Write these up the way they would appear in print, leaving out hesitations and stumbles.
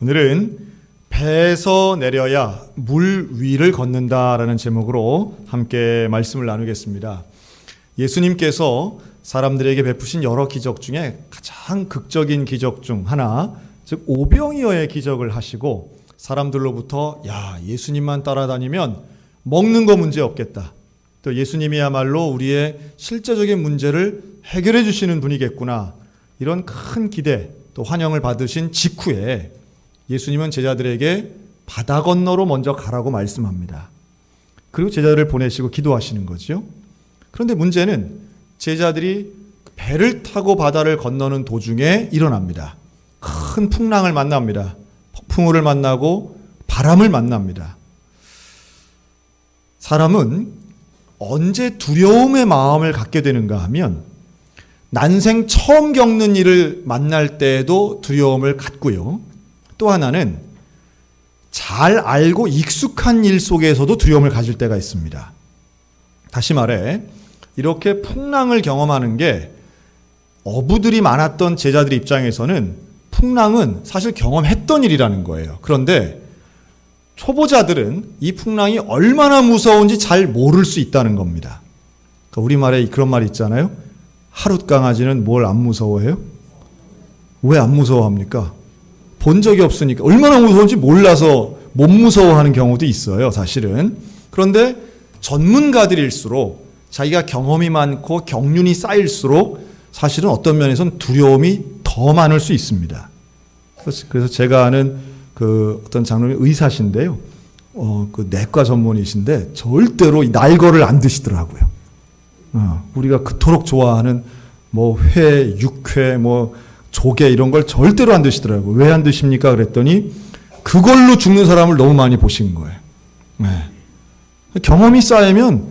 오늘은 배에서 내려야 물 위를 걷는다라는 제목으로 함께 말씀을 나누겠습니다. 예수님께서 사람들에게 베푸신 여러 기적 중에 가장 극적인 기적 중 하나, 즉 오병이어의 기적을 하시고 사람들로부터 예수님만 따라다니면 먹는 거 문제 없겠다. 또 예수님이야말로 우리의 실제적인 문제를 해결해 주시는 분이겠구나. 이런 큰 기대 또 환영을 받으신 직후에 예수님은 제자들에게 바다 건너로 먼저 가라고 말씀합니다. 그리고 제자들을 보내시고 기도하시는 거죠. 그런데 문제는 제자들이 배를 타고 바다를 건너는 도중에 일어납니다. 큰 풍랑을 만납니다. 폭풍우를 만나고 바람을 만납니다. 사람은 언제 두려움의 마음을 갖게 되는가 하면 난생 처음 겪는 일을 만날 때에도 두려움을 갖고요. 또 하나는 잘 알고 익숙한 일 속에서도 두려움을 가질 때가 있습니다. 다시 말해 이렇게 풍랑을 경험하는 게 어부들이 많았던 제자들 입장에서는 풍랑은 사실 경험했던 일이라는 거예요. 그런데 초보자들은 이 풍랑이 얼마나 무서운지 잘 모를 수 있다는 겁니다. 그러니까 우리말에 그런 말이 있잖아요. 하룻강아지는 뭘 안 무서워해요? 왜 안 무서워합니까? 본 적이 없으니까. 얼마나 무서운지 몰라서 못 무서워하는 경우도 있어요, 사실은. 그런데 전문가들일수록 자기가 경험이 많고 경륜이 쌓일수록 사실은 어떤 면에서는 두려움이 더 많을 수 있습니다. 그래서 제가 아는 어떤 장로님 의사신데요. 내과 전문의신데 절대로 날거를 안 드시더라고요. 우리가 그토록 좋아하는 회, 육회, 조개 이런 걸 절대로 안 드시더라고요. 왜 안 드십니까? 그랬더니 그걸로 죽는 사람을 너무 많이 보신 거예요. 네. 경험이 쌓이면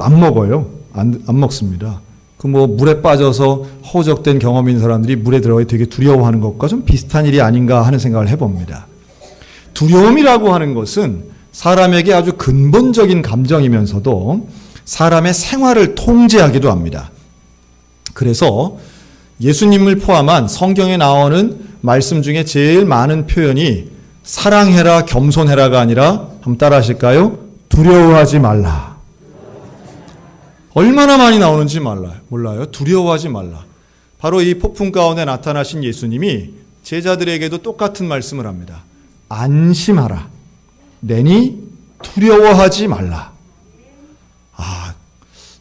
안 먹어요. 안 먹습니다. 물에 빠져서 허우적된 경험이 있는 사람들이 물에 들어가기 되게 두려워하는 것과 좀 비슷한 일이 아닌가 하는 생각을 해봅니다. 두려움이라고 하는 것은 사람에게 아주 근본적인 감정이면서도 사람의 생활을 통제하기도 합니다. 그래서 예수님을 포함한 성경에 나오는 말씀 중에 제일 많은 표현이 사랑해라, 겸손해라가 아니라 한번 따라 하실까요? 두려워하지 말라. 얼마나 많이 나오는지 몰라요. 두려워하지 말라. 바로 이 폭풍 가운데 나타나신 예수님이 제자들에게도 똑같은 말씀을 합니다. 안심하라. 내니 두려워하지 말라.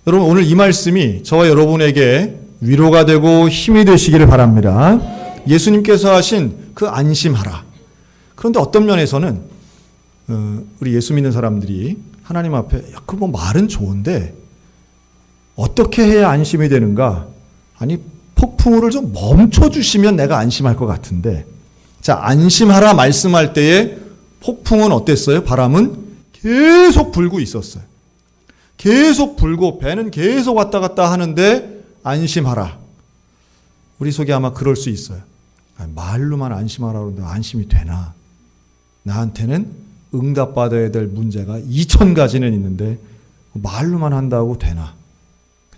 여러분 오늘 이 말씀이 저와 여러분에게 위로가 되고 힘이 되시기를 바랍니다. 예수님께서 하신 그 안심하라. 그런데 어떤 면에서는 우리 예수 믿는 사람들이 하나님 앞에 말은 좋은데 어떻게 해야 안심이 되는가? 아니 폭풍우를 좀 멈춰주시면 내가 안심할 것 같은데 자 안심하라 말씀할 때에 폭풍은 어땠어요? 바람은 계속 불고 있었어요. 계속 불고 배는 계속 왔다 갔다 하는데 안심하라. 우리 속에 아마 그럴 수 있어요. 말로만 안심하라 그러는데 안심이 되나? 나한테는 응답받아야 될 문제가 2000가지는 있는데 말로만 한다고 되나?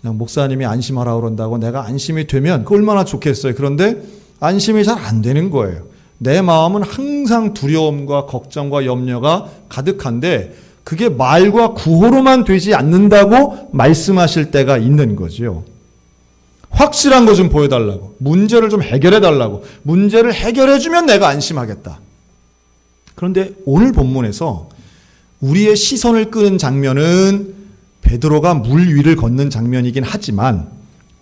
그냥 목사님이 안심하라 그런다고 내가 안심이 되면 그 얼마나 좋겠어요. 그런데 안심이 잘 안 되는 거예요. 내 마음은 항상 두려움과 걱정과 염려가 가득한데 그게 말과 구호로만 되지 않는다고 말씀하실 때가 있는 거죠. 확실한 거 좀 보여달라고. 문제를 좀 해결해달라고. 문제를 해결해주면 내가 안심하겠다. 그런데 오늘 본문에서 우리의 시선을 끄는 장면은 베드로가 물 위를 걷는 장면이긴 하지만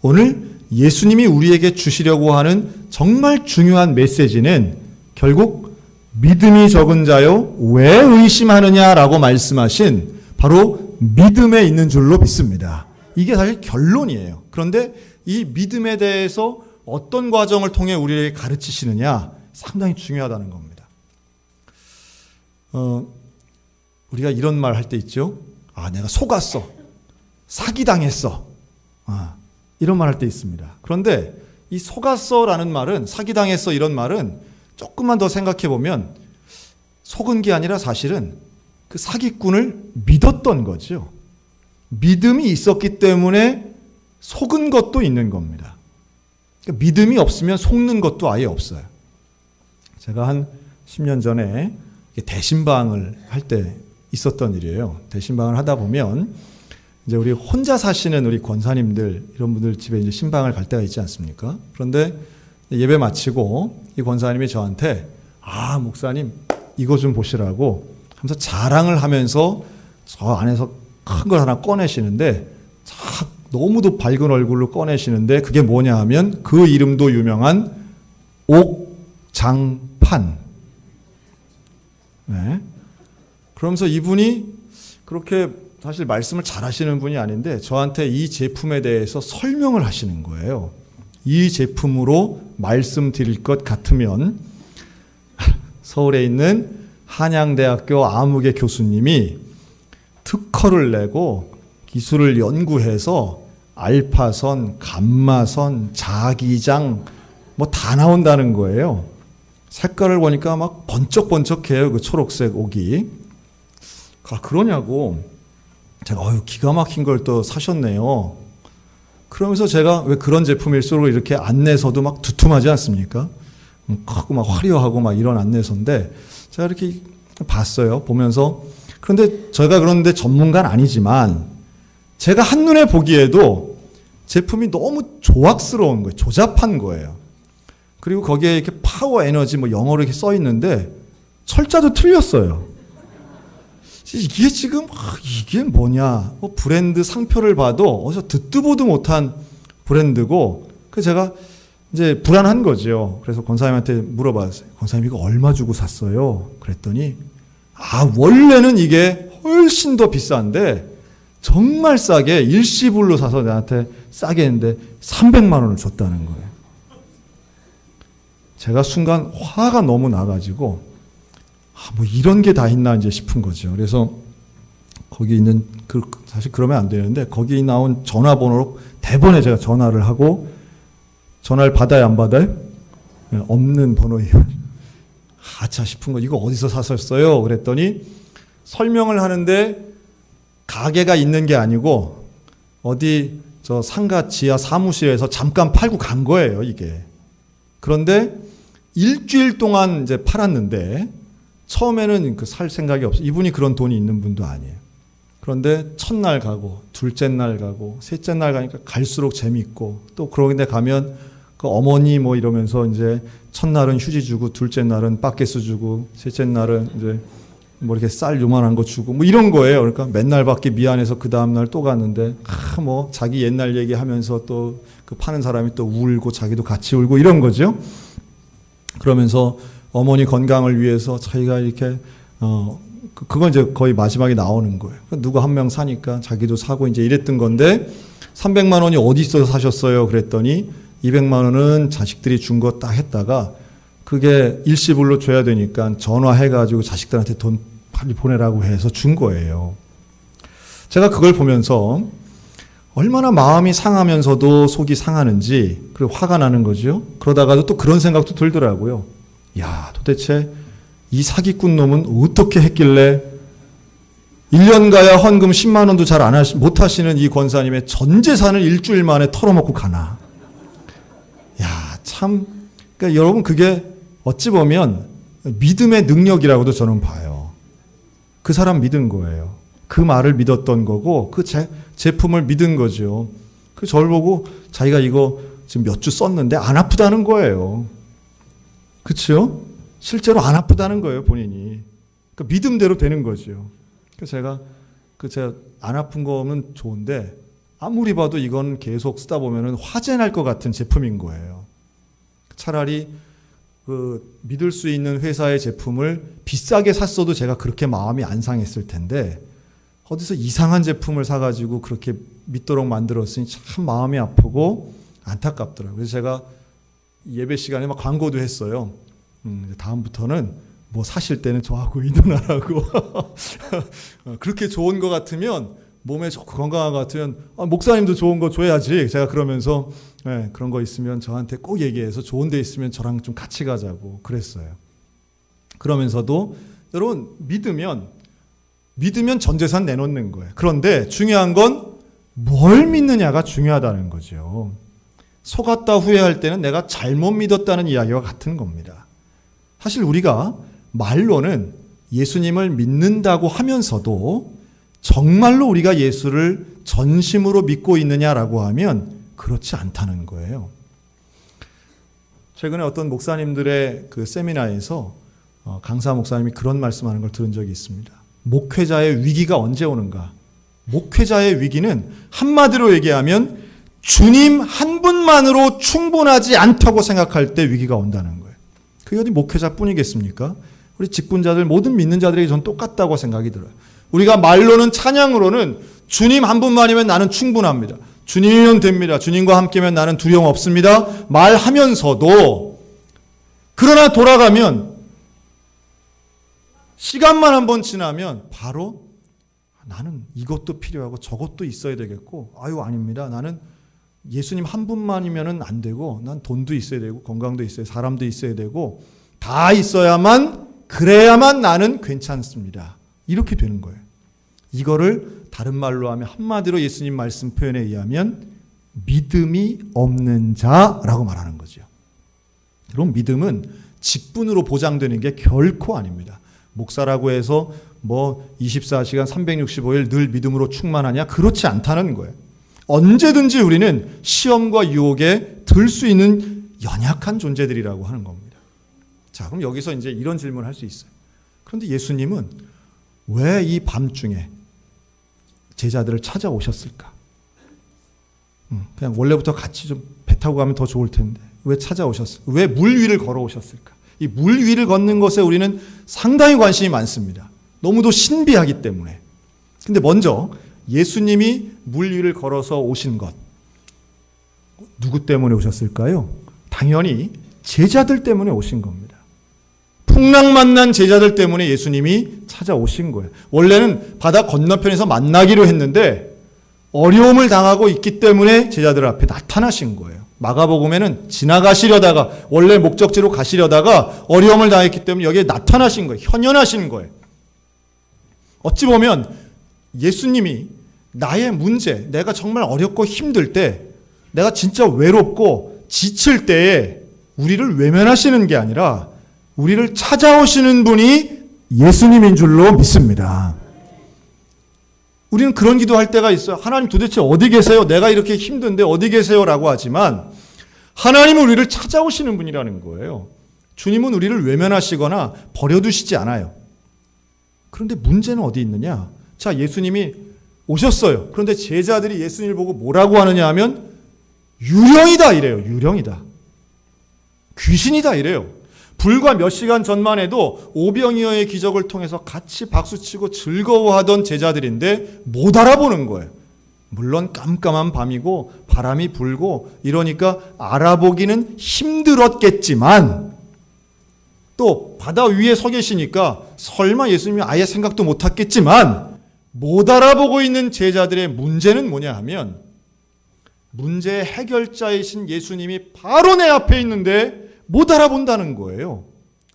오늘 예수님이 우리에게 주시려고 하는 정말 중요한 메시지는 결국 믿음이 적은 자요 왜 의심하느냐라고 말씀하신 바로 믿음에 있는 줄로 믿습니다. 이게 사실 결론이에요. 그런데 이 믿음에 대해서 어떤 과정을 통해 우리에게 가르치시느냐 상당히 중요하다는 겁니다. 우리가 이런 말 할 때 있죠. 내가 속았어. 사기당했어. 이런 말 할 때 있습니다. 그런데 이 속았어라는 말은 사기당했어 이런 말은 조금만 더 생각해 보면 속은 게 아니라 사실은 그 사기꾼을 믿었던 거죠. 믿음이 있었기 때문에 속은 것도 있는 겁니다. 그러니까 믿음이 없으면 속는 것도 아예 없어요. 제가 한 10년 전에 대신방을 할 때 있었던 일이에요. 대신방을 하다 보면 이제 우리 혼자 사시는 우리 권사님들 이런 분들 집에 이제 신방을 갈 때가 있지 않습니까? 그런데 예배 마치고 이 권사님이 저한테 목사님 이거 좀 보시라고 하면서 자랑을 하면서 저 안에서 큰 걸 하나 꺼내시는데 너무도 밝은 얼굴로 꺼내시는데 그게 뭐냐 하면 그 이름도 유명한 옥장판. 네. 그러면서 이분이 그렇게 사실 말씀을 잘 하시는 분이 아닌데 저한테 이 제품에 대해서 설명을 하시는 거예요. 이 제품으로 말씀드릴 것 같으면 서울에 있는 한양대학교 암흑의 교수님이 특허를 내고 기술을 연구해서 알파선, 감마선, 자기장 뭐 다 나온다는 거예요. 색깔을 보니까 막 번쩍번쩍해요. 그 초록색 옥이. 그러냐고. 제가 기가 막힌 걸 또 사셨네요. 그러면서 제가 왜 그런 제품일수록 이렇게 안내서도 막 두툼하지 않습니까? 크고 막 화려하고 막 이런 안내서인데 제가 이렇게 봤어요. 보면서. 그런데 제가 그런데 전문가는 아니지만 제가 한눈에 보기에도 제품이 너무 조악스러운 거예요. 조잡한 거예요. 그리고 거기에 이렇게 파워 에너지 뭐 영어로 이렇게 써 있는데 철자도 틀렸어요. 이게 지금 이게 뭐냐? 브랜드 상표를 봐도 어디서 듣도 보도 못한 브랜드고 그래서 제가 이제 불안한 거죠. 그래서 권사님한테 물어봤어요. 권사님 이거 얼마 주고 샀어요? 그랬더니 원래는 이게 훨씬 더 비싼데 정말 싸게 일시불로 사서 나한테 싸게 했는데 300만 원을 줬다는 거예요. 제가 순간 화가 너무 나가지고 뭐 이런 게 다 있나 이제 싶은 거죠. 그래서 거기 있는 사실 그러면 안 되는데 거기 나온 전화번호로 대번에 제가 전화를 하고 전화를 받아야 안 받아요? 없는 번호예요. 아차 싶은 거 이거 어디서 사셨어요? 그랬더니 설명을 하는데 가게가 있는 게 아니고 어디 저 상가 지하 사무실에서 잠깐 팔고 간 거예요, 이게. 그런데 일주일 동안 이제 팔았는데 처음에는 살 생각이 없어요. 이분이 그런 돈이 있는 분도 아니에요. 그런데 첫날 가고 둘째 날 가고 셋째 날 가니까 갈수록 재밌고 또 그런 데 가면 그 어머니 뭐 이러면서 이제 첫날은 휴지 주고 둘째 날은 바게스 주고 셋째 날은 이제 뭐 이렇게 쌀 요만한 거 주고 뭐 이런 거예요. 그러니까 맨날 밖에 미안해서 그 다음날 또 갔는데 뭐 자기 옛날 얘기하면서 또 그 파는 사람이 또 울고 자기도 같이 울고 이런 거죠. 그러면서 어머니 건강을 위해서 자기가 이렇게 그건 이제 거의 마지막에 나오는 거예요. 누가 한 명 사니까 자기도 사고 이제 이랬던 건데 300만 원이 어디 있어서 사셨어요? 그랬더니 200만 원은 자식들이 준 거 딱 했다가 그게 일시불로 줘야 되니까 전화해가지고 자식들한테 돈 빨리 보내라고 해서 준 거예요. 제가 그걸 보면서 얼마나 마음이 상하면서도 속이 상하는지 그리고 화가 나는 거죠. 그러다가도 또 그런 생각도 들더라고요. 야, 도대체 이 사기꾼 놈은 어떻게 했길래 1년 가야 헌금 10만 원도 잘 못 하시는 이 권사님의 전 재산을 일주일 만에 털어먹고 가나. 야, 참. 그러니까 여러분 그게 어찌 보면 믿음의 능력이라고도 저는 봐요. 그 사람 믿은 거예요. 그 말을 믿었던 거고 그 제품을 믿은 거죠. 그 저를 보고 자기가 이거 지금 몇 주 썼는데 안 아프다는 거예요. 그렇죠? 실제로 안 아프다는 거예요, 본인이. 그러니까 믿음대로 되는 거죠. 그래서 제가 안 아픈 거면 좋은데 아무리 봐도 이건 계속 쓰다 보면은 화재 날 것 같은 제품인 거예요. 차라리 믿을 수 있는 회사의 제품을 비싸게 샀어도 제가 그렇게 마음이 안 상했을 텐데 어디서 이상한 제품을 사가지고 그렇게 믿도록 만들었으니 참 마음이 아프고 안타깝더라고요. 그래서 제가 예배 시간에 막 광고도 했어요. 다음부터는 뭐 사실 때는 저하고 의논하라고. 그렇게 좋은 거 같으면 몸에 좋고 건강한 것 같으면 목사님도 좋은 거 줘야지. 제가 그러면서 그런 거 있으면 저한테 꼭 얘기해서 좋은 데 있으면 저랑 좀 같이 가자고 그랬어요. 그러면서도 여러분 믿으면 전 재산 내놓는 거예요. 그런데 중요한 건 뭘 믿느냐가 중요하다는 거죠. 속았다 후회할 때는 내가 잘못 믿었다는 이야기와 같은 겁니다. 사실 우리가 말로는 예수님을 믿는다고 하면서도 정말로 우리가 예수를 전심으로 믿고 있느냐라고 하면 그렇지 않다는 거예요. 최근에 어떤 목사님들의 그 세미나에서 강사 목사님이 그런 말씀하는 걸 들은 적이 있습니다. 목회자의 위기가 언제 오는가? 목회자의 위기는 한마디로 얘기하면 주님 한 분만으로 충분하지 않다고 생각할 때 위기가 온다는 거예요. 그게 어디 목회자뿐이겠습니까? 우리 직분자들 모든 믿는 자들에게 전 똑같다고 생각이 들어요. 우리가 말로는 찬양으로는 주님 한 분만이면 나는 충분합니다. 주님이면 됩니다. 주님과 함께면 나는 두려움 없습니다. 말하면서도 그러나 돌아가면 시간만 한번 지나면 바로 나는 이것도 필요하고 저것도 있어야 되겠고 아닙니다. 나는 예수님 한 분만이면 안 되고 난 돈도 있어야 되고 건강도 있어야 사람도 있어야 되고 다 있어야만 그래야만 나는 괜찮습니다. 이렇게 되는 거예요. 이거를 다른 말로 하면 한마디로 예수님 말씀 표현에 의하면 믿음이 없는 자라고 말하는 거죠. 그럼 믿음은 직분으로 보장되는 게 결코 아닙니다. 목사라고 해서 24시간 365일 늘 믿음으로 충만하냐? 그렇지 않다는 거예요. 언제든지 우리는 시험과 유혹에 들 수 있는 연약한 존재들이라고 하는 겁니다. 자, 그럼 여기서 이제 이런 질문을 할 수 있어요. 그런데 예수님은 왜 이 밤중에 제자들을 찾아오셨을까? 그냥 원래부터 같이 좀 배 타고 가면 더 좋을 텐데 왜 찾아오셨을까? 왜 물 위를 걸어오셨을까? 이 물 위를 걷는 것에 우리는 상당히 관심이 많습니다. 너무도 신비하기 때문에. 근데 먼저 예수님이 물 위를 걸어서 오신 것 누구 때문에 오셨을까요? 당연히 제자들 때문에 오신 겁니다. 풍랑 만난 제자들 때문에 예수님이 찾아오신 거예요. 원래는 바다 건너편에서 만나기로 했는데 어려움을 당하고 있기 때문에 제자들 앞에 나타나신 거예요. 마가복음에는 지나가시려다가 원래 목적지로 가시려다가 어려움을 당했기 때문에 여기에 나타나신 거예요. 현현하신 거예요. 어찌 보면 예수님이 나의 문제, 내가 정말 어렵고 힘들 때, 내가 진짜 외롭고 지칠 때에 우리를 외면하시는 게 아니라 우리를 찾아오시는 분이 예수님인 줄로 믿습니다. 우리는 그런 기도할 때가 있어요. 하나님 도대체 어디 계세요? 내가 이렇게 힘든데 어디 계세요? 라고 하지만 하나님은 우리를 찾아오시는 분이라는 거예요. 주님은 우리를 외면하시거나 버려두시지 않아요. 그런데 문제는 어디 있느냐? 자, 예수님이 오셨어요. 그런데 제자들이 예수님을 보고 뭐라고 하느냐 하면 유령이다 이래요. 유령이다. 귀신이다 이래요. 불과 몇 시간 전만 해도 오병이어의 기적을 통해서 같이 박수치고 즐거워하던 제자들인데 못 알아보는 거예요. 물론 깜깜한 밤이고 바람이 불고 이러니까 알아보기는 힘들었겠지만 또 바다 위에 서 계시니까 설마 예수님이 아예 생각도 못했겠지만 못 알아보고 있는 제자들의 문제는 뭐냐 하면 문제의 해결자이신 예수님이 바로 내 앞에 있는데 못 알아본다는 거예요.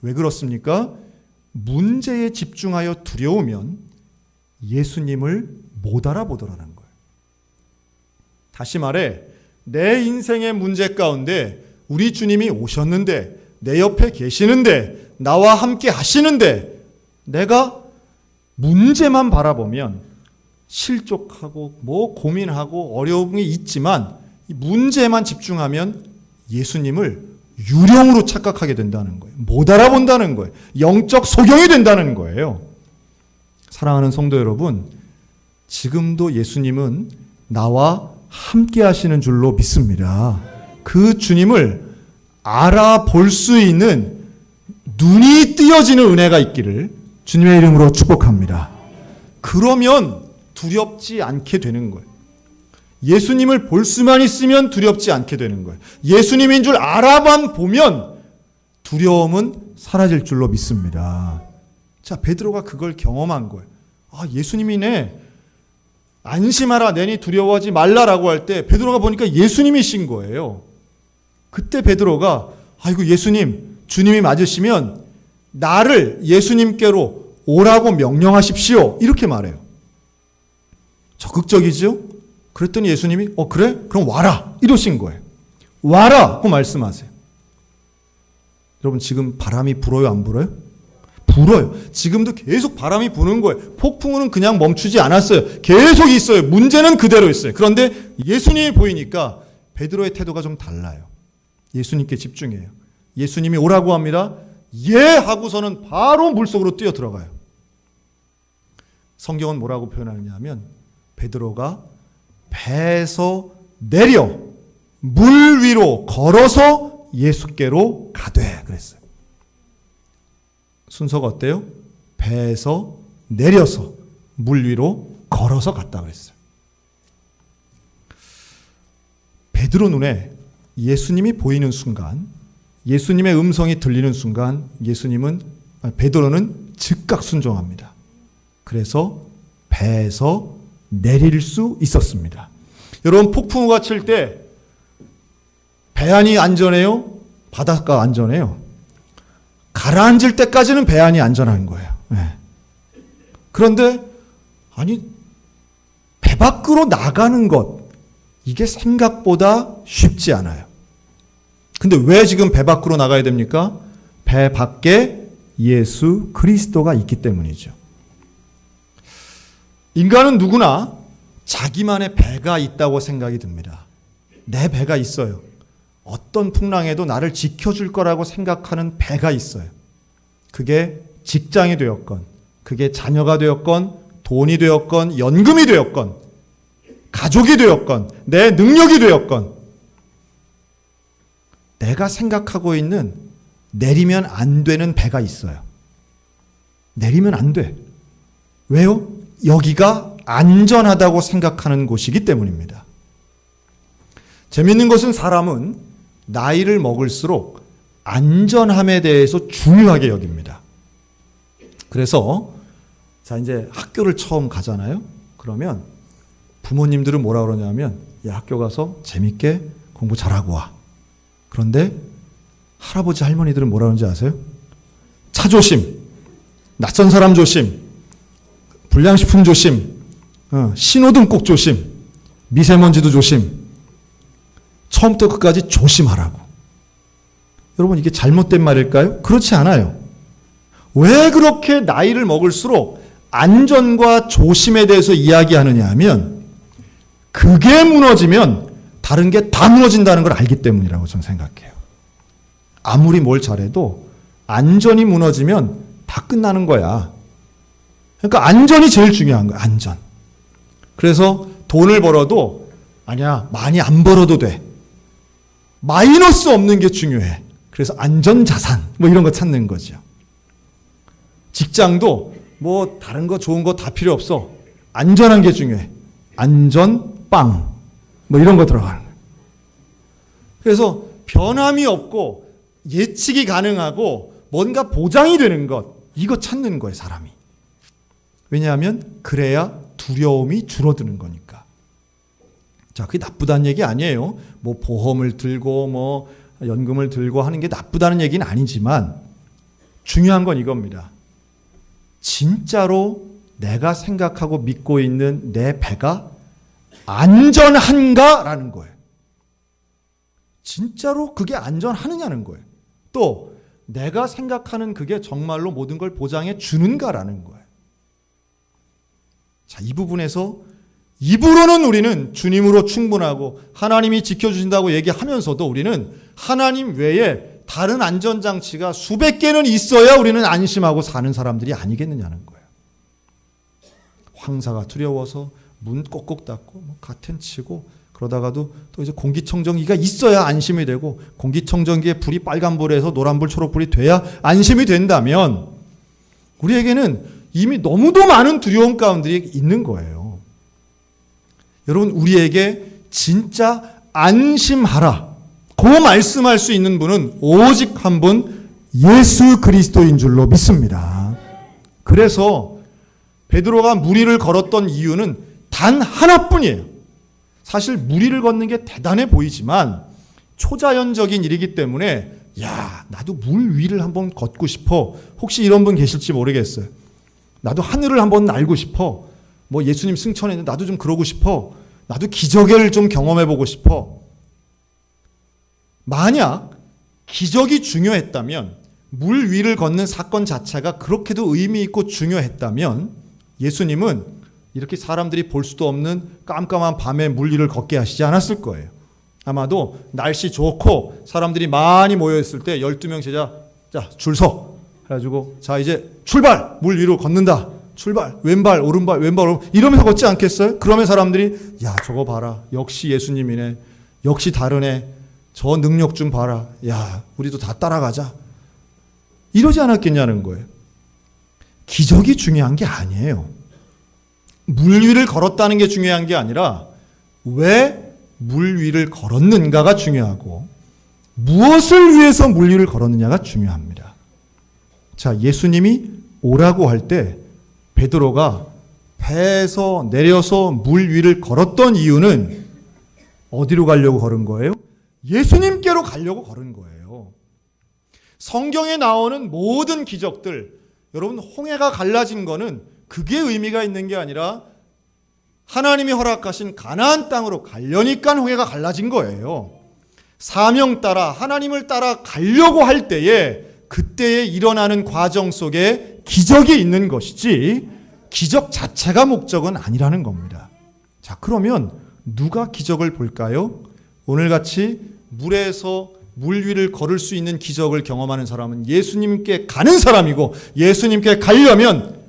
왜 그렇습니까? 문제에 집중하여 두려우면 예수님을 못 알아보더라는 거예요. 다시 말해 내 인생의 문제 가운데 우리 주님이 오셨는데 내 옆에 계시는데 나와 함께 하시는데 내가 문제만 바라보면 실족하고 고민하고 어려움이 있지만 이 문제만 집중하면 예수님을 유령으로 착각하게 된다는 거예요. 못 알아본다는 거예요. 영적 소경이 된다는 거예요. 사랑하는 성도 여러분, 지금도 예수님은 나와 함께 하시는 줄로 믿습니다. 그 주님을 알아볼 수 있는 눈이 띄어지는 은혜가 있기를 주님의 이름으로 축복합니다. 그러면 두렵지 않게 되는 거예요. 예수님을 볼 수만 있으면 두렵지 않게 되는 거예요. 예수님인 줄 알아만 보면 두려움은 사라질 줄로 믿습니다. 자, 베드로가 그걸 경험한 거예요. 아, 예수님이네. 안심하라, 내니 두려워하지 말라라고 할 때 베드로가 보니까 예수님이신 거예요. 그때 베드로가 아이고 예수님, 주님이 맞으시면 나를 예수님께로 오라고 명령하십시오. 이렇게 말해요. 적극적이죠? 그랬더니 예수님이 그래? 그럼 와라. 이러신 거예요. 와라! 고 말씀하세요. 여러분 지금 바람이 불어요? 안 불어요? 불어요. 지금도 계속 바람이 부는 거예요. 폭풍우는 그냥 멈추지 않았어요. 계속 있어요. 문제는 그대로 있어요. 그런데 예수님이 보이니까 베드로의 태도가 좀 달라요. 예수님께 집중해요. 예수님이 오라고 합니다. 예 하고서는 바로 물속으로 뛰어 들어가요. 성경은 뭐라고 표현하느냐 하면 베드로가 배에서 내려 물 위로 걸어서 예수께로 가되 그랬어요. 순서가 어때요? 배에서 내려서 물 위로 걸어서 갔다 그랬어요. 베드로 눈에 예수님이 보이는 순간, 예수님의 음성이 들리는 순간 베드로는 즉각 순종합니다. 그래서 배에서 내릴 수 있었습니다. 여러분, 폭풍우가 칠 때 배 안이 안전해요? 바닷가 안전해요? 가라앉을 때까지는 배 안이 안전한 거예요. 네. 그런데 배 밖으로 나가는 것, 이게 생각보다 쉽지 않아요. 근데 왜 지금 배 밖으로 나가야 됩니까? 배 밖에 예수 그리스도가 있기 때문이죠. 인간은 누구나 자기만의 배가 있다고 생각이 듭니다. 내 배가 있어요. 어떤 풍랑에도 나를 지켜줄 거라고 생각하는 배가 있어요. 그게 직장이 되었건, 그게 자녀가 되었건, 돈이 되었건, 연금이 되었건, 가족이 되었건, 내 능력이 되었건, 내가 생각하고 있는 내리면 안 되는 배가 있어요. 내리면 안 돼. 왜요? 여기가 안전하다고 생각하는 곳이기 때문입니다. 재밌는 것은 사람은 나이를 먹을수록 안전함에 대해서 중요하게 여깁니다. 그래서 이제 학교를 처음 가잖아요. 그러면 부모님들은 뭐라 그러냐면 야, 학교 가서 재밌게 공부 잘하고 와. 그런데 할아버지 할머니들은 뭐라 그러는지 아세요? 차 조심, 낯선 사람 조심, 불량식품 조심, 신호등 꼭 조심, 미세먼지도 조심, 처음부터 끝까지 조심하라고. 여러분, 이게 잘못된 말일까요? 그렇지 않아요. 왜 그렇게 나이를 먹을수록 안전과 조심에 대해서 이야기하느냐 하면 그게 무너지면 다른 게 다 무너진다는 걸 알기 때문이라고 저는 생각해요. 아무리 뭘 잘해도 안전이 무너지면 다 끝나는 거야. 그러니까 안전이 제일 중요한 거야. 안전. 그래서 돈을 벌어도 아니야, 많이 안 벌어도 돼. 마이너스 없는 게 중요해. 그래서 안전자산 이런 거 찾는 거죠. 직장도 다른 거 좋은 거 다 필요 없어. 안전한 게 중요해. 안전빵 이런 거 들어가는 거예요. 그래서 변함이 없고 예측이 가능하고 뭔가 보장이 되는 것, 이거 찾는 거예요, 사람이. 왜냐하면 그래야 두려움이 줄어드는 거니까. 자, 그게 나쁘다는 얘기 아니에요. 보험을 들고 연금을 들고 하는 게 나쁘다는 얘기는 아니지만 중요한 건 이겁니다. 진짜로 내가 생각하고 믿고 있는 내 배가 안전한가라는 거예요. 진짜로 그게 안전하느냐는 거예요. 또 내가 생각하는 그게 정말로 모든 걸 보장해 주는가라는 거예요. 자, 이 부분에서 입으로는 우리는 주님으로 충분하고 하나님이 지켜주신다고 얘기하면서도 우리는 하나님 외에 다른 안전장치가 수백 개는 있어야 우리는 안심하고 사는 사람들이 아니겠느냐는 거예요. 황사가 두려워서 문 꼭꼭 닫고 가텐 치고 그러다가도 또 이제 공기청정기가 있어야 안심이 되고 공기청정기에 불이 빨간불에서 노란불 초록불이 돼야 안심이 된다면 우리에게는 이미 너무도 많은 두려움 가운데 있는 거예요. 여러분, 우리에게 진짜 안심하라 그 말씀할 수 있는 분은 오직 한 분 예수 그리스도인 줄로 믿습니다. 그래서 베드로가 무리를 걸었던 이유는 단 하나뿐이에요. 사실 무리를 걷는 게 대단해 보이지만 초자연적인 일이기 때문에 야, 나도 물 위를 한번 걷고 싶어. 혹시 이런 분 계실지 모르겠어요. 나도 하늘을 한번 날고 싶어. 예수님 승천했는데 나도 좀 그러고 싶어. 나도 기적을 좀 경험해보고 싶어. 만약 기적이 중요했다면 물 위를 걷는 사건 자체가 그렇게도 의미 있고 중요했다면 예수님은 이렇게 사람들이 볼 수도 없는 깜깜한 밤에 물 위를 걷게 하시지 않았을 거예요. 아마도 날씨 좋고 사람들이 많이 모여있을 때 12명 제자, 자, 줄 서. 해가지고, 자, 이제 출발! 물 위로 걷는다. 출발! 왼발, 오른발, 왼발, 오른발. 이러면서 걷지 않겠어요? 그러면 사람들이, 야, 저거 봐라. 역시 예수님이네. 역시 다르네. 저 능력 좀 봐라. 야, 우리도 다 따라가자. 이러지 않았겠냐는 거예요. 기적이 중요한 게 아니에요. 물 위를 걸었다는 게 중요한 게 아니라 왜 물 위를 걸었는가가 중요하고 무엇을 위해서 물 위를 걸었느냐가 중요합니다. 자, 예수님이 오라고 할 때 베드로가 배에서 내려서 물 위를 걸었던 이유는 어디로 가려고 걸은 거예요? 예수님께로 가려고 걸은 거예요. 성경에 나오는 모든 기적들, 여러분 홍해가 갈라진 거는 그게 의미가 있는 게 아니라 하나님이 허락하신 가나안 땅으로 가려니까 홍해가 갈라진 거예요. 사명 따라 하나님을 따라 가려고 할 때에 그때에 일어나는 과정 속에 기적이 있는 것이지 기적 자체가 목적은 아니라는 겁니다. 자, 그러면 누가 기적을 볼까요? 오늘같이 물에서 물 위를 걸을 수 있는 기적을 경험하는 사람은 예수님께 가는 사람이고 예수님께 가려면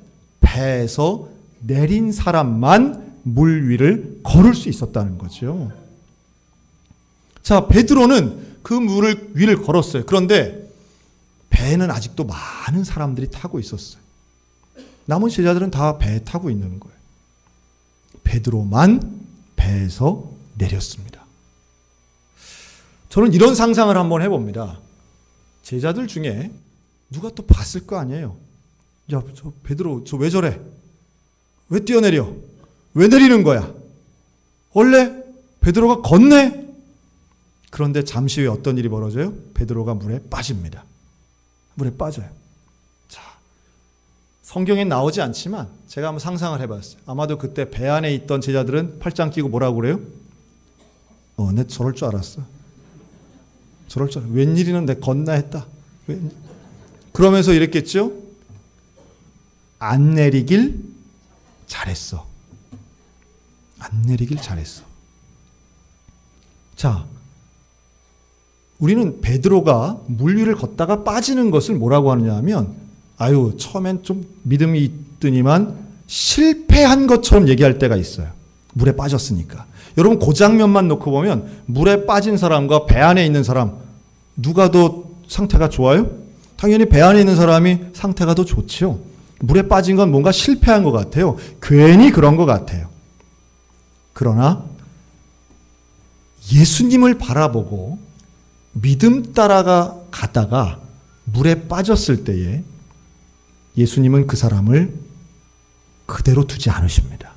배에서 내린 사람만 물 위를 걸을 수 있었다는 거죠. 자, 베드로는 그 물을 위를 걸었어요. 그런데 배에는 아직도 많은 사람들이 타고 있었어요. 남은 제자들은 다 배에 타고 있는 거예요. 베드로만 배에서 내렸습니다. 저는 이런 상상을 한번 해봅니다. 제자들 중에 누가 또 봤을 거 아니에요. 야, 저 베드로 저 왜 저래? 왜 뛰어내려? 왜 내리는 거야? 원래 베드로가 걷네? 그런데 잠시 후에 어떤 일이 벌어져요? 베드로가 물에 빠집니다. 물에 빠져요. 자, 성경에 나오지 않지만 제가 한번 상상을 해봤어요. 아마도 그때 배 안에 있던 제자들은 팔짱 끼고 뭐라고 그래요? 내 저럴 줄 알았어. 저럴 줄 알았어. 웬일이는 내 건나 했다. 그러면서 이랬겠죠? 안 내리길 잘했어. 안 내리길 잘했어. 자, 우리는 베드로가 물 위를 걷다가 빠지는 것을 뭐라고 하느냐 하면 아유, 처음엔 좀 믿음이 있더니만 실패한 것처럼 얘기할 때가 있어요. 물에 빠졌으니까. 여러분 그 장면만 놓고 보면 물에 빠진 사람과 배 안에 있는 사람 누가 더 상태가 좋아요? 당연히 배 안에 있는 사람이 상태가 더 좋지요. 물에 빠진 건 뭔가 실패한 것 같아요. 괜히 그런 것 같아요. 그러나 예수님을 바라보고 믿음 따라가 가다가 물에 빠졌을 때에 예수님은 그 사람을 그대로 두지 않으십니다.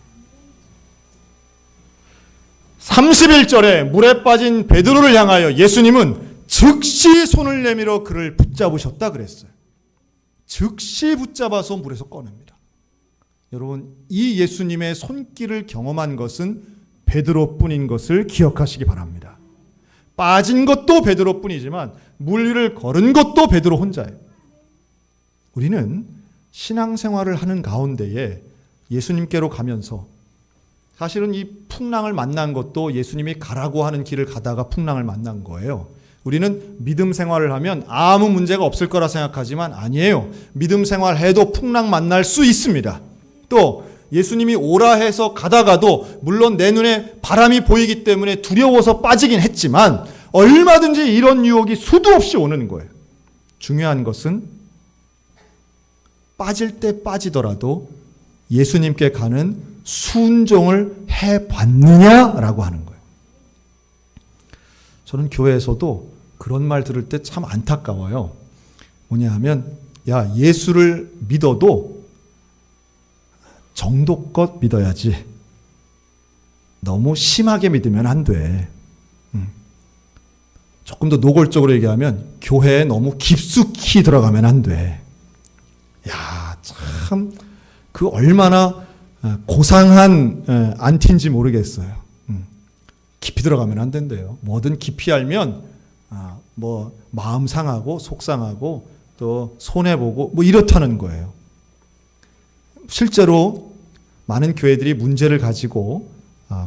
31절에 물에 빠진 베드로를 향하여 예수님은 즉시 손을 내밀어 그를 붙잡으셨다 그랬어요. 즉시 붙잡아서 물에서 꺼냅니다. 여러분, 이 예수님의 손길을 경험한 것은 베드로뿐인 것을 기억하시기 바랍니다. 빠진 것도 베드로뿐이지만 물 위를 걸은 것도 베드로 혼자예요. 우리는 신앙생활을 하는 가운데에 예수님께로 가면서 사실은 이 풍랑을 만난 것도 예수님이 가라고 하는 길을 가다가 풍랑을 만난 거예요. 우리는 믿음 생활을 하면 아무 문제가 없을 거라 생각하지만 아니에요. 믿음 생활해도 풍랑 만날 수 있습니다. 또 예수님이 오라 해서 가다가도 물론 내 눈에 바람이 보이기 때문에 두려워서 빠지긴 했지만 얼마든지 이런 유혹이 수도 없이 오는 거예요. 중요한 것은 빠질 때 빠지더라도 예수님께 가는 순종을 해봤느냐라고 하는 거예요. 저는 교회에서도 그런 말 들을 때 참 안타까워요. 뭐냐 하면 야, 예수를 믿어도 정도껏 믿어야지. 너무 심하게 믿으면 안 돼. 조금 더 노골적으로 얘기하면 교회에 너무 깊숙이 들어가면 안 돼. 야, 참 그 얼마나 고상한 안티인지 모르겠어요. 깊이 들어가면 안 된대요. 뭐든 깊이 알면 뭐 마음 상하고 속 상하고 또 손해보고 뭐 이렇다는 거예요. 실제로 많은 교회들이 문제를 가지고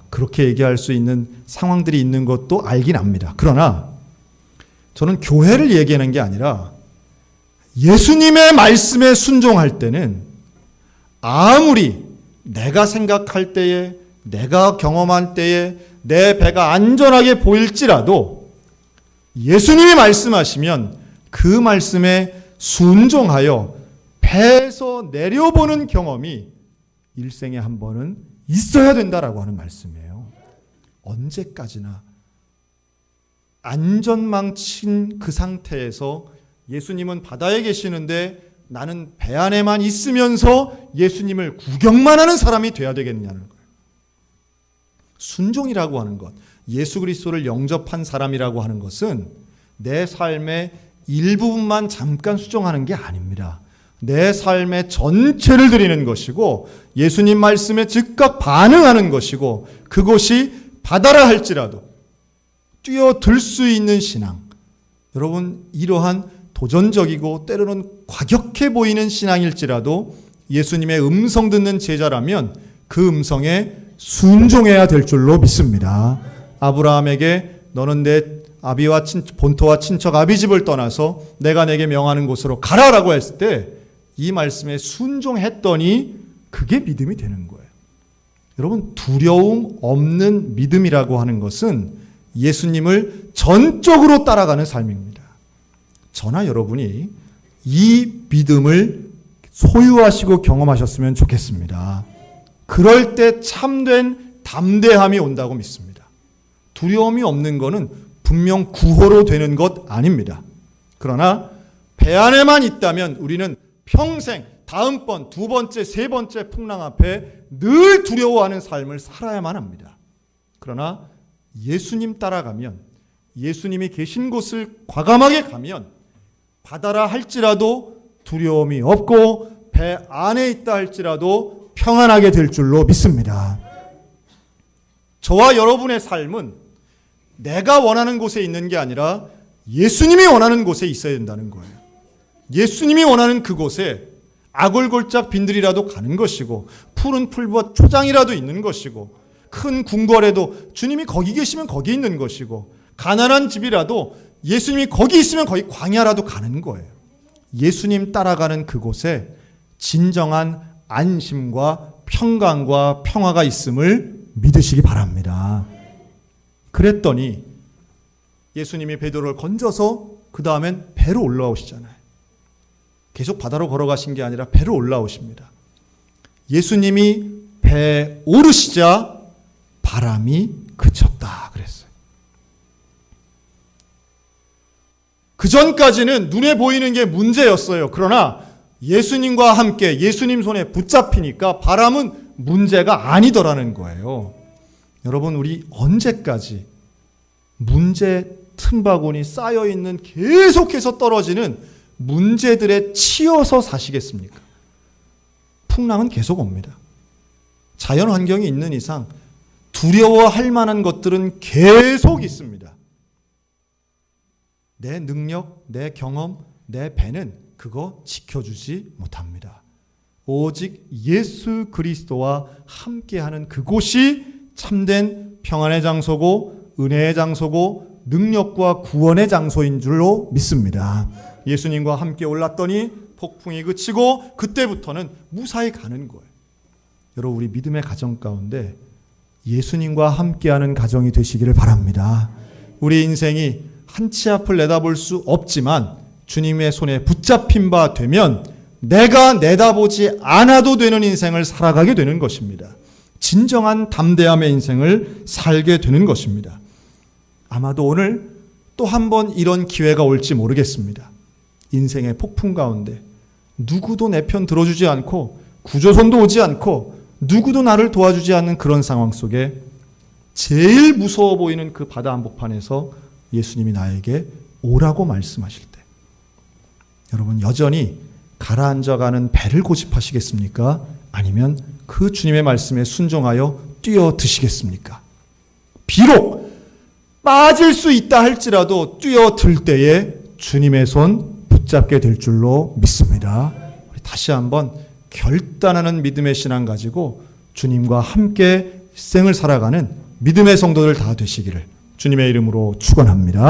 그렇게 얘기할 수 있는 상황들이 있는 것도 알긴 압니다. 그러나 저는 교회를 얘기하는 게 아니라 예수님의 말씀에 순종할 때는 아무리 내가 생각할 때에, 내가 경험할 때에 내 배가 안전하게 보일지라도 예수님이 말씀하시면 그 말씀에 순종하여 배에서 내려보는 경험이 일생에 한 번은 있어야 된다라고 하는 말씀이에요. 언제까지나 안전망친 그 상태에서 예수님은 바다에 계시는데 나는 배 안에만 있으면서 예수님을 구경만 하는 사람이 돼야 되겠냐는 거예요. 순종이라고 하는 것, 예수 그리스도를 영접한 사람이라고 하는 것은 내 삶의 일부분만 잠깐 수종하는 게 아닙니다. 내 삶의 전체를 드리는 것이고 예수님 말씀에 즉각 반응하는 것이고 그것이 바다라 할지라도 뛰어들 수 있는 신앙. 여러분, 이러한 도전적이고 때로는 과격해 보이는 신앙일지라도 예수님의 음성 듣는 제자라면 그 음성에 순종해야 될 줄로 믿습니다. 아브라함에게 너는 내 아비와 본토와 친척 아비집을 떠나서 내가 내게 명하는 곳으로 가라라고 했을 때 이 말씀에 순종했더니 그게 믿음이 되는 거예요. 여러분, 두려움 없는 믿음이라고 하는 것은 예수님을 전적으로 따라가는 삶입니다. 저나 여러분이 이 믿음을 소유하시고 경험하셨으면 좋겠습니다. 그럴 때 참된 담대함이 온다고 믿습니다. 두려움이 없는 것은 분명 구호로 되는 것 아닙니다. 그러나 배 안에만 있다면 우리는 평생 다음번, 두 번째, 세 번째 풍랑 앞에 늘 두려워하는 삶을 살아야만 합니다. 그러나 예수님 따라가면, 예수님이 계신 곳을 과감하게 가면 바다라 할지라도 두려움이 없고 배 안에 있다 할지라도 평안하게 될 줄로 믿습니다. 저와 여러분의 삶은 내가 원하는 곳에 있는 게 아니라 예수님이 원하는 곳에 있어야 된다는 거예요. 예수님이 원하는 그곳에 아골골짝 빈들이라도 가는 것이고 푸른 풀밭 초장이라도 있는 것이고 큰 궁궐에도 주님이 거기 계시면 거기 있는 것이고 가난한 집이라도 예수님이 거기 있으면 거기 광야라도 가는 거예요. 예수님 따라가는 그곳에 진정한 안심과 평강과 평화가 있음을 믿으시기 바랍니다. 그랬더니 예수님이 베드로를 건져서 그 다음엔 배로 올라오시잖아요. 계속 바다로 걸어가신 게 아니라 배로 올라오십니다. 예수님이 배에 오르시자 바람이 그쳤다 그랬어요. 그 전까지는 눈에 보이는 게 문제였어요. 그러나 예수님과 함께 예수님 손에 붙잡히니까 바람은 문제가 아니더라는 거예요. 여러분, 우리 언제까지 문제 틈바구니 쌓여있는 계속해서 떨어지는 문제들에 치여서 사시겠습니까? 풍랑은 계속 옵니다. 자연 환경이 있는 이상 두려워할 만한 것들은 계속 있습니다. 내 능력, 내 경험, 내 배는 그거 지켜주지 못합니다. 오직 예수 그리스도와 함께하는 그곳이 참된 평안의 장소고 은혜의 장소고 능력과 구원의 장소인 줄로 믿습니다. 예수님과 함께 올랐더니 폭풍이 그치고 그때부터는 무사히 가는 거예요. 여러분, 우리 믿음의 가정 가운데 예수님과 함께하는 가정이 되시기를 바랍니다. 우리 인생이 한 치 앞을 내다볼 수 없지만 주님의 손에 붙잡힌 바 되면 내가 내다보지 않아도 되는 인생을 살아가게 되는 것입니다. 진정한 담대함의 인생을 살게 되는 것입니다. 아마도 오늘 또 한 번 이런 기회가 올지 모르겠습니다. 인생의 폭풍 가운데 누구도 내 편 들어주지 않고 구조선도 오지 않고 누구도 나를 도와주지 않는 그런 상황 속에 제일 무서워 보이는 그 바다 한복판에서 예수님이 나에게 오라고 말씀하실 때 여러분, 여전히 가라앉아가는 배를 고집하시겠습니까? 아니면 그 주님의 말씀에 순종하여 뛰어드시겠습니까? 비록 빠질 수 있다 할지라도 뛰어들 때에 주님의 손 붙잡게 될 줄로 믿습니다. 우리 다시 한번 결단하는 믿음의 신앙 가지고 주님과 함께 생을 살아가는 믿음의 성도들 다 되시기를 주님의 이름으로 축원합니다.